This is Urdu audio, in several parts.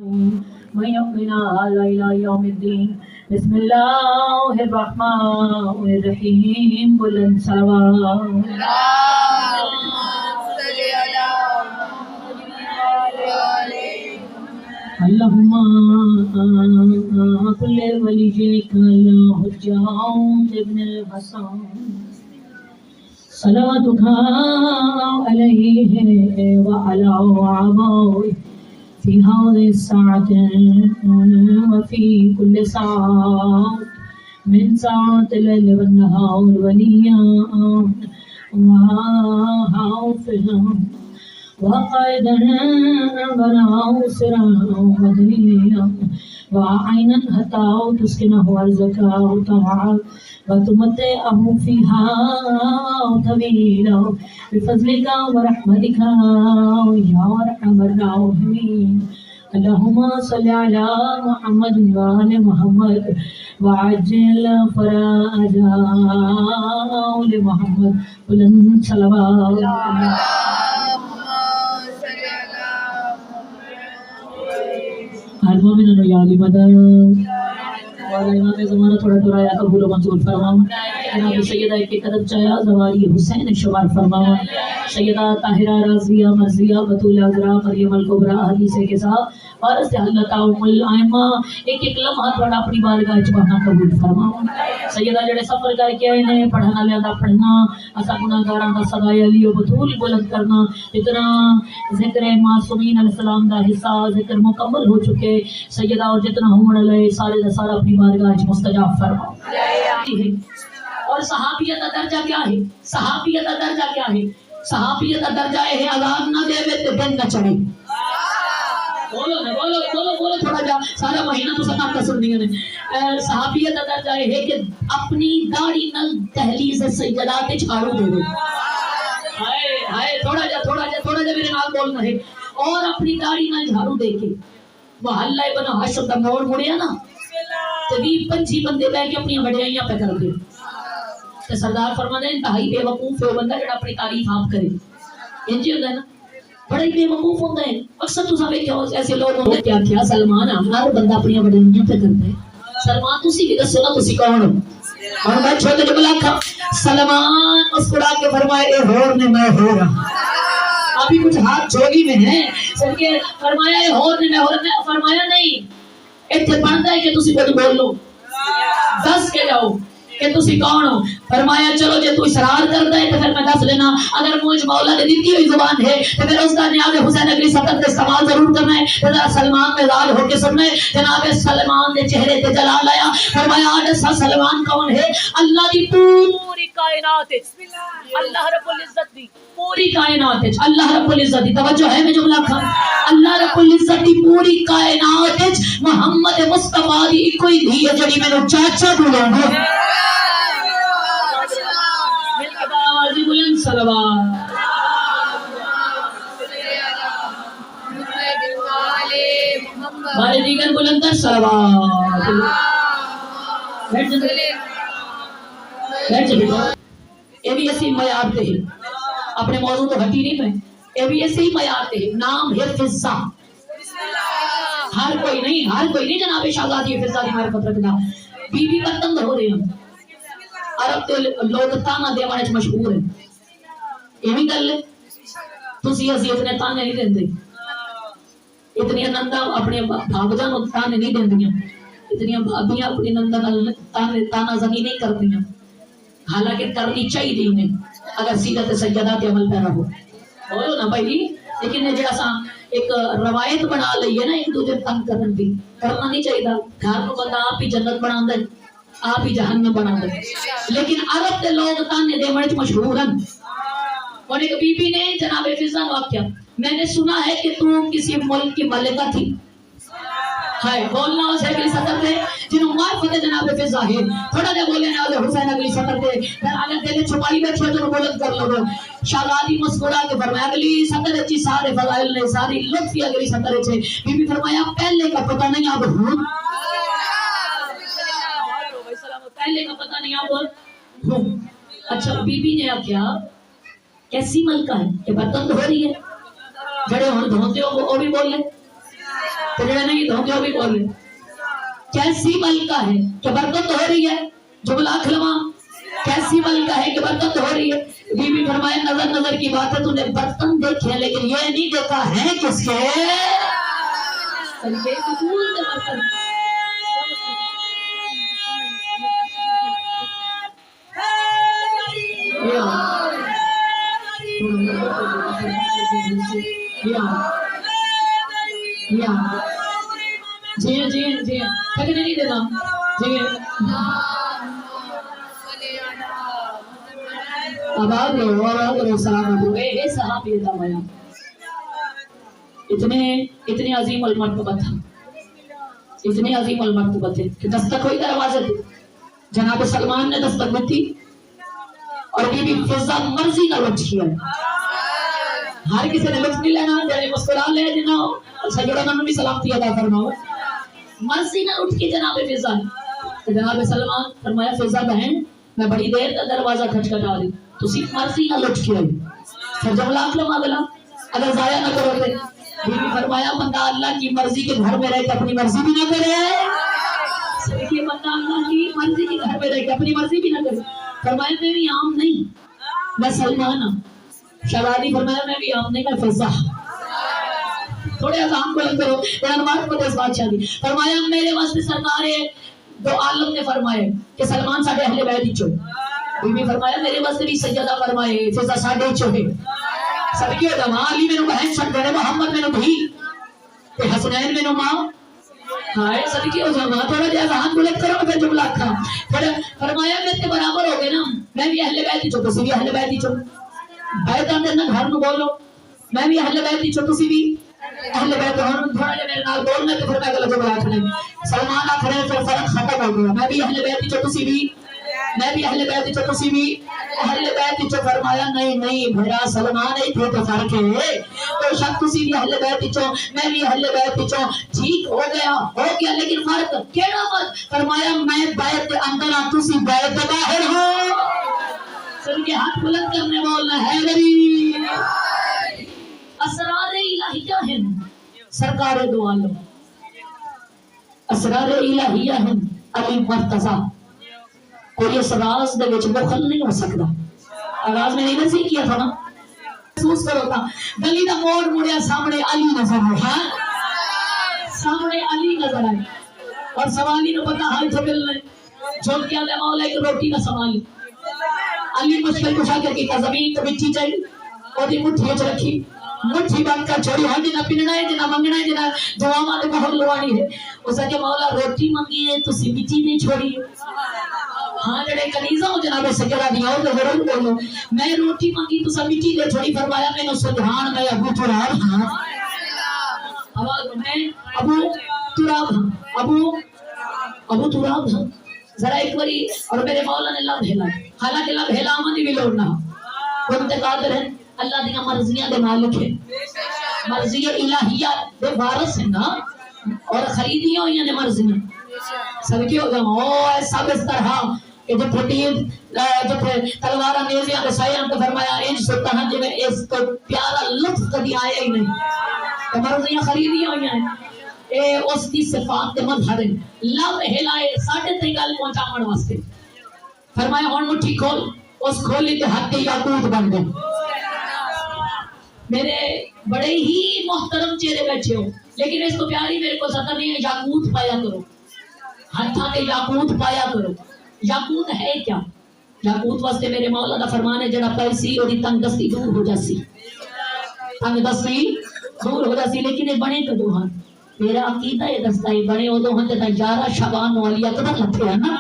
ويؤمن هذا إلى يوم الدين. بسم الله الرحمن الرحيم. بلند صلوات اللهم كل وليك الله الجاود ابن الحسن صلواتك عليه وعلى آبائه في هذه الساعة وفي كل ساعة من ساعة الليل والنهار وليا وحافظا وقائدا وناصرا ودليلا وعينا حتى تسكنه أرزك طوعا وتمتعه فيها طويلا بفضلك ورحمتك يا أرحم الراحمين. اللهم صل على محمد وآل محمد وعجل فرج آل محمد. بلند صلوات المؤمنون يا لمدد والا امام زمانہ تھوڑا درایا قبول و منظور فرماؤ. جناب سیدہ کے قدم چایا زواری حسین شمار فرماؤ. سیدہ طاہرہ رازیہ مرضیہ بطول عذرا مریم الکبریٰ حدیث کے ساتھ وارث حضرت ام الائمہ ایک ایک لمحہ تھوڑا اپنی بارگاہ وچ بہنا قبول فرماؤ. سیدہ جڑے سفر کر کے آئے نے پڑھنا لیا پڑھنا اسا گناہگاراں دا صدائے علی و بطول بلند کرنا. اتنا ذکر معصومین علیہ السلام دا حصہ ذکر مکمل ہو چکے. سیدہ اور جتنا ہونے لے سارے دا سارا اپنی بارگاہ وچ مستجاب فرماؤ. اور صحابیت کا درجہ کیا ہے؟ صحابیت کا درجہ کیا ہے؟ صحابیت کا درجہ ہے عذاب نہ دے تے دن نہ چڑھے. بولو نا بولو بولو بولو تھوڑا جا سارا مہینہ تو سنا کا سن دیا نے. صحابیت کا درجہ ہے کہ اپنی داڑھی نال دہلیز سجدات تے جھاڑو دے دے. ہائے ہائے تھوڑا جا میرے نال بولنا ہے. اور اپنی داڑھی نال جھاڑو دے کے محلہ ابن ہاشم دا موڑ مڑیا نا تے 20-25 بندے بیٹھ کے اپنی وڈیائیاں پہ کر دے. تے سردار فرماندے انتہائی بے وقوف ہے وہ بندہ جڑا اپنی تعریف آپ کرے. انجی ہوندا ہے نا بڑا ہی بے وقوف ہوندا ہے. اکثر تساں ویکھیا ایسے لوگ ہوندے کیا سلمان ہر بندہ اپنی وڈیائیاں پہ کرتا ہے. سلمان تسی بھی دسو نا تسی کون ہو؟ اور میں چھوٹے جملہ کھا سلمان مسکرا کے فرمائے اے ہور نے میں ہو رہا. ابھی کچھ ہاتھ جوگی میں ہیں سن کے فرمایا اے ہور نے میں ہو رہا. فرمایا نہیں اتنے بنتا ہے کہ تسی کچھ بول لو دس کے جاؤ کہ تسی کون ہو. فرمایا چلو جے تو اصرار کرتا ہے تو پھر میں دس لینا. اگر مجھ مولا نے دیتی ہوئی زبان ہے تو پھر اس کا نیاز حسین اگلی سطر کا استعمال ضرور کرنا ہے. ذرا سلمان میں دال ہو کے سننا ہے. جناب سلمان نے چہرے تے جلال آیا. فرمایا آج سلمان کون ہے؟ اللہ دی پوری کائنات اللہ رب العزت دی پوری کائنات اللہ رب العزت دی توجہ ہے میں جملہ کھا اللہ رب العزت دی پوری کائنات محمد مصطفیٰ دی کوئی دھی ہے جڑی میں نے چاچا بولوں گا. مل کے آوازی بلند صلوات. بارے دیگر بلندر صلوات. بیٹھ جائے یہ بھی ایسی معیار تے ہیں. اپنے موضوع تو ہٹی نہیں پہ یہ بھی ایسے ہی معیار تے ہیں. نام ہے فضہ. ہر کوئی نہیں جناب شہزادی فضہ دی معرفت رکھنا. بی بی پتنگ ہو رہے ہیں عرب تے لوگ تانا دیوانے مشہور ہیں. یہ بھی گل ہے تسی اسی اتنے تانے نہیں دیندے. اتنی نندا اپنے بھاگجاں نوں تانے نہیں دیندیاں. اتنی بھابیاں اپنی نندا نال تانا زنی نہیں کردیاں. حالانکہ کرنی چاہیے انہیں اگر سیرت سیدہ کے عمل پہ رہو. بولو نا بھائی. لیکن جڑا سا ایک روایت بنا لئیے نا ایک دوسرے تنگ کرن دی کرنا نہیں چاہیے. گھر کو بندہ آپ ہی جنت بنا دے آپ ہی جہنم بنا دے. لیکن عرب کے لوگ تانے دیونے مشہور ہیں. اور ایک بی بی نے جناب فضہ واقعہ میں نے سنا ہے کہ تو کسی ملک کی ملکہ تھی. ہے بولنا اسے اگلی سطر دے جنہوں معرفت جناب فضہ ہے. تھوڑا دے بولے نا حسین اگلی سطر دے پھر اگر دل چھپائی بیٹھے تو بولت کر لو. شہزادی مسکرا کے فرمایا اگلی سطر اچھی سارے فضائل نے ساری لطفی اگلی سطر اچھے. بی بی فرمایا پہلے کا پتہ نہیں اب ہوں. پہلے کا پتہ نہیں اب ہوں. اچھا بی بی نے اب کیا کیسی ملکہ ہے کہ برتن دھو رہی ہے جڑے ہوں دھوتے ہو وہ بھی بول لے تو جڑے نہیں تو جو بھی بولے کیسی ملکہ ہے کہ برکت ہو رہی ہے جو بلا کھلوا کیسی ملکہ ہے کہ برکت ہو رہی ہے. بی بی فرمایا نظر نظر کی بات ہے تو نے برتن دیکھے لیکن یہ نہیں دیکھا ہے کس کے بلکہ قبول سے برتن. جی جی جی تھکنے نہیں دینا جی آباد رہو سلام علیکم. اے صحابی دا بیان اتنے عظیم المرتبہ تھا اتنے عظیم المرتبہ تھے کہ دستک ہوئی دروازے تھے. جناب سلمان نے دستک دی تھی اور بی بی فضا مرضی نہ لٹھ کیا. ہر کسی نے لطف نہیں لینا جڑے مسکرا لے جنا سجدہ میں بھی سلامتی ادا فرماؤ. مرضی نہ اٹھ کے جناب فضا جناب سلمان فرمایا فضا بہن میں بڑی دیر تک دروازہ کھٹکھٹا رہی تسی مرضی نہ لٹھ کے آئی. پھر جب لاکھ لما گلا اگر ضائع نہ کرو تھے بی بی فرمایا بندہ اللہ کی مرضی کے گھر میں رہ کے اپنی مرضی بھی نہ کرے. دیکھیے بندہ اللہ کی مرضی کے گھر میں رہ کے اپنی مرضی بھی نہ کرے. فرمایا میں بھی عام نہیں میں سلمان ہوں. شہزادی فرمایا میں بھی عام نہیں میں فضا. تھوڑے اذان بلند کرو بیانوات کو اس بادشاہ دی. فرمایا میرے واسطے سرکار دو عالم نے فرمائے کہ سلمان ساڈے اہل بیت وچوں. بی بی فرمایا میرے واسطے بھی سجدہ فرمائے فضا ساڈے وچوں ہے. سب کی ہوتا ماں علی مینوں بہن چھڈ دے محمد مینوں دھی تے حسنین مینوں ماں ہائے سب کی ہوتا ماں. تھوڑا جہا اذان بلند کرو پھر جملہ کھا. پھر فرمایا میرے تے برابر ہو گئے نا میں بھی اہل بیت وچوں تسی بھی اہل بیت وچوں. بیت اندر نہ گھر نو بولو میں بھی اہل بیت وچوں تسی بھی اہل بیت ہوں. تھوڑا جہا میرے نال بولنا تو پھر میں گل جملہ آکھنے سلمان آکھ رہے پھر فرق ختم ہو گیا. میں بھی اہل بیت وچوں تسی بھی میں بھی اہل بیت وچوں تسی بھی اہل بیت وچوں. فرمایا نہیں نہیں بھرا سلمان ایتھے تو فرق ہے تو شک تسی بھی اہل بیت وچوں میں بھی اہل بیت وچوں. ٹھیک ہو گیا لیکن فرق کیڑا مت. فرمایا میں بیت کے اندر ہوں تسی بیت کے باہر ہو. سن کے ہاتھ بلند کرنے بولنا ہے غریب اسرار الہیہ ہیں سرکار دو عالم اسرار الہیہ ہیں علی مرتضی. کوئی اس راز دے وچ بخل نہیں ہو سکتا. آغاز میں نہیں نصیح کیا تھا نا محسوس کرو تھا گلی دا موڑ مڑیا سامنے علی نظر آیا سامنے علی نظر آئے اور سوالی نو پتا ہائی تھے ملنے جھول کیا دے مولا ایک روٹی نہ سوالی. علی مشکل کشا کر کی زمین تو مٹی چاہیے اور دی مٹھی وچ رکھی مٹھی بند کر چھوڑی. ہاں جنا پیننا ہے جنا منگنا ہے جنا دعاواں تے بہت لوانی ہے. اس کہ مولا روٹی منگی ہے تسی مٹی نہیں چھوڑی. ہاں جڑے کنیزاں ہو جناب سجدہ دی اور ضرور بولو میں روٹی منگی تسا مٹی دے چھوڑی. فرمایا مینوں سجھان میں ابو تراب ہاں آواز میں ابو تراب ہاں ابو تراب ہاں. ذرا ایک باری اور میرے مولا نے لب ہلا حالانکہ لب ہلا آمدی بھی لوڑنا کون تے قادر ہے اللہ دیاں مرضیاں دے مالک ہے مرضی الہیہ دے وارث ہیں نا اور خریدیاں ہوئی نے مرضیاں. سب کی ہوگا او سب اس طرح کہ جو پھٹیر جو تلوارہ نیزیاں دے سائیاں کو فرمایا انج سلطان جی میں اس کو پیارا لطف کبھی آیا ہی نہیں. مرضیاں خریدیاں ہوئی ہیں اے اس کی صفات کے مظہر ہیں. لب ہلائے ساڑھے تے گل پہنچاون واسطے فرمایا ہن مٹھی کھول. اس کھولی کے ہاتھ کے یاقوت بن گئے. میرے بڑے ہی محترم چہرے بیٹھے ہو لیکن اس کو پیاری میرے کو سطح نہیں ہے. یاقوت پایا کرو ہاتھاں کے یاقوت پایا کرو. یاقوت ہے کیا؟ یاقوت واسطے میرے مولا دا فرمان ہے جڑا پیسی اور تنگ دستی دور ہو جاسی تنگ دستی دور ہو جاسی. لیکن یہ بنے کدو ہاں میرا عقیدہ یہ دستا ہے بنے ادو ہاں جتا 11 شعبان والی اکبر لتھے ہیں نا.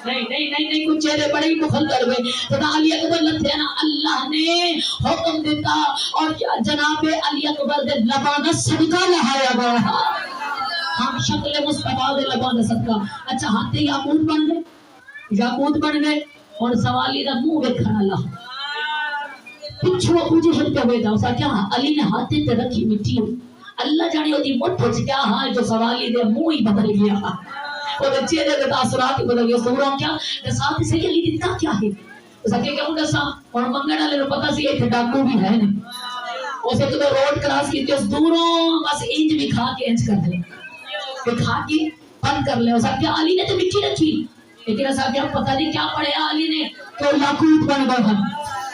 نہیں کچھ چہرے بڑے ہی بخل کر گئے خدا علی اکبر لتھے نا. اللہ نے حکم دیتا اور جناب علی اکبر دے لبانہ صدقہ لہایا گیا. ہم شکل مصطفیٰ دے لبانہ صدقہ. اچھا ہاتھے یاقوت بن گئے اور سوالی دا منہ ویکھن اللہ پچھو ابو جہل پہ بیٹھا اسا کیا علی نے ہاتھے تے رکھی مٹی اللہ جانے وہ دی مٹھ وچ کیا ہاں جو سوالی دے منہ ہی بدل گیا اور چہرے دے تاثرات ہی بدل گئے. سوروں کیا ساتھ سے علی دیتا کیا ہے اسا کہ دسا اور منگن والے نو پتہ سی ایتھے ڈاکو بھی ہے نہیں اسے تو روڈ کراس کی اس دوروں بس انج بھی کھا کے انج کر دے کہ کھا کے بند کر لے. اسا کیا علی نے تو مٹی رکھی لیکن ایسا کیا پتہ نہیں کیا پڑھیا علی نے تو لاکوت بن گئے ہیں.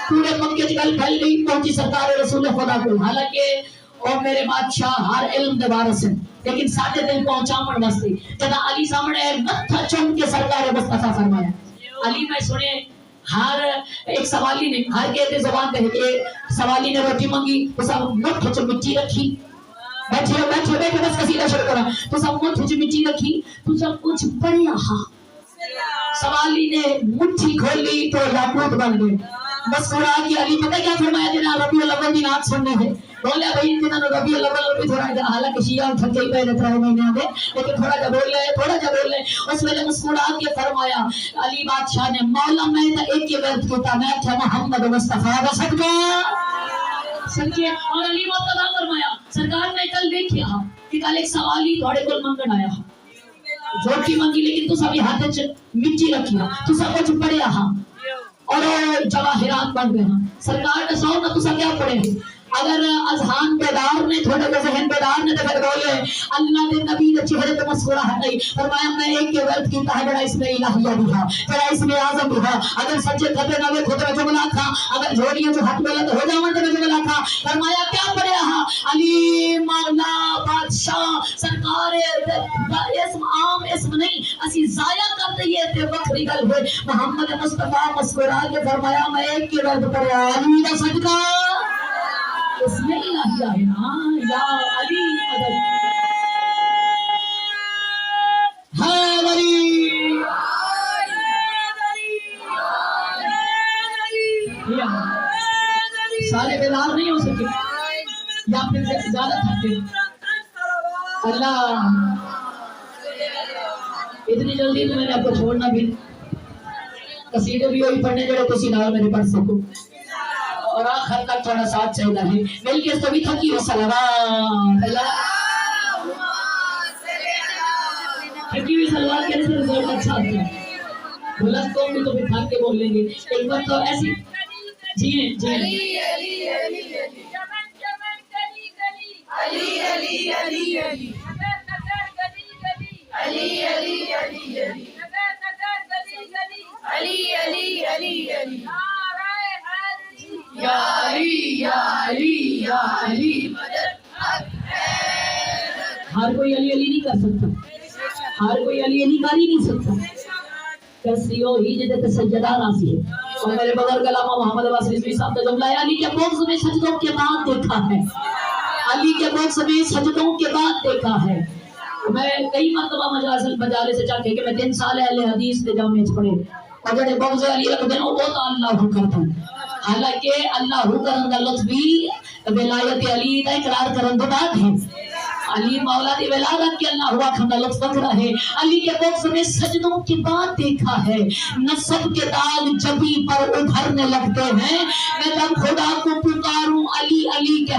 پورے مکے کی گل پھیل گئی پہنچی سرکار رسول خدا کو. حالانکہ اور میرے بادشاہ ہر علم دے وارث ہیں لیکن ساڈے دل پہنچا پڑ واسطے جدا علی سامنے متھا چوم کے سرکار مصطفیٰ فرمایا. علی میں سنے ہر ایک سوالی نے ہر کے زبان پہ کہ سوالی نے روٹی مانگی تو سب مٹھ چ مٹی رکھی. بیٹھے بیٹھے بیٹھے بس قصیدہ شروع کرا تو سب مٹھ چ مٹی رکھی تو سب کچھ پڑھیا. سوالی نے مٹھی کھولی تو یاقوت بن گئے. بس تھوڑا کہ علی پتہ کیا فرمایا جنا ربیع الاول دی رات سننے ہے بولے بھائی جنہاں نے ربیع الاول بھی تھوڑا حالانکہ شیعہ تھکے ہی پہلے 3 مہینے دے لیکن تھوڑا جا بول لے اس ویلے مسکرا کے فرمایا علی بادشاہ نے مولا میں تو ایک ہی ورد کیتا میں تھا محمد مصطفیٰ دا صدقہ سچے. اور علی مرتضی فرمایا سرکار میں کل دیکھیا کہ کل ایک سوالی تھوڑے کول منگن آیا روٹی منگی لیکن تو سب ہاتھ وچ مٹی رکھیا تو سب کچھ پڑھیا ہاں اور جواہرات بن گئے ہیں. سرکار نے سو نہ تو سب کیا پڑھے اگر اذہان بیدار نے تھوڑے کے ذہن بیدار نے تو پھر بولے اللہ کے نبی نے چہرے پہ مسکراہٹ نہیں فرمایا میں ایک کے ورد کیتا ہے بڑا اس میں الہیہ بھی ہے بڑا اس میں اعظم بھی ہے. اگر سچے کھبے نہ خود میں جملہ تھا اگر جھوڑیاں جو ہاتھ بلند ہو جاون تو جملہ تھا. فرمایا کیا پڑھیا ہاں علی مولا بادشاہ سرکار اسم عام اسم نہیں اسی ضائع کر دئیے تے وکری گل ہوئے. محمد مصطفیٰ مسکرا کے فرمایا میں ایک کے ورد پڑھیا علی دا صدقہ اس میں الہیہ ہے نا یا علی مدد ہے علی سارے بیدار نہیں ہو سکے یا پھر زیادہ تھکتے. اللہ اتنی جلدی تو میں نے آپ کو چھوڑنا بھی قصیدے بھی وہی پڑھنے جڑے تسی نال میرے پڑھ سکو اور آخر تک تھوڑا ساتھ چاہیے ہے مل کے تو بھی تھکی ہو صلوات اللہ تھکی ہوئی صلوات کے سے رزلٹ اچھا ہوتا ہے. بلند قوم بھی تو پھر تھک کے بول لیں گے ایک بار تو ایسی جی جی علی علی علی علی علی علی علی یا علی یا علی یا علی ہر کوئی علی علی نہیں کر سکتا ہر کوئی علی علی کر ہی نہیں سکتا. کسی ہو ہی جدے تے سجدہ راضی ہے. اور میرے بزرگ علامہ محمد عباس رضوی صاحب کا جملہ ہے علی کے بغض میں سجدوں کے بعد دیکھا ہے علی کے بغض میں سجدوں کے بعد دیکھا ہے. میں کئی مرتبہ مجالس سے چاہتے کہ میں 3 سال اہل حدیث کے جامعے پڑھے اور جڑے بغض علی رکھ دے وہ تو اللہ ہو کرتا ہے. حالانکہ اللہ ہو کرن دا لطف بھی ولایت علی دا اقرار کرن دے بعد ہے. علی مولا دی ولادت کے اللہ ہوا کھندا لطف بکرا ہے. علی کے بغض میں سجدوں کی بات دیکھا ہے. نسب کے داغ جبی پر ابھرنے لگتے ہیں. میں جب خدا کو پکاروں علی علی کے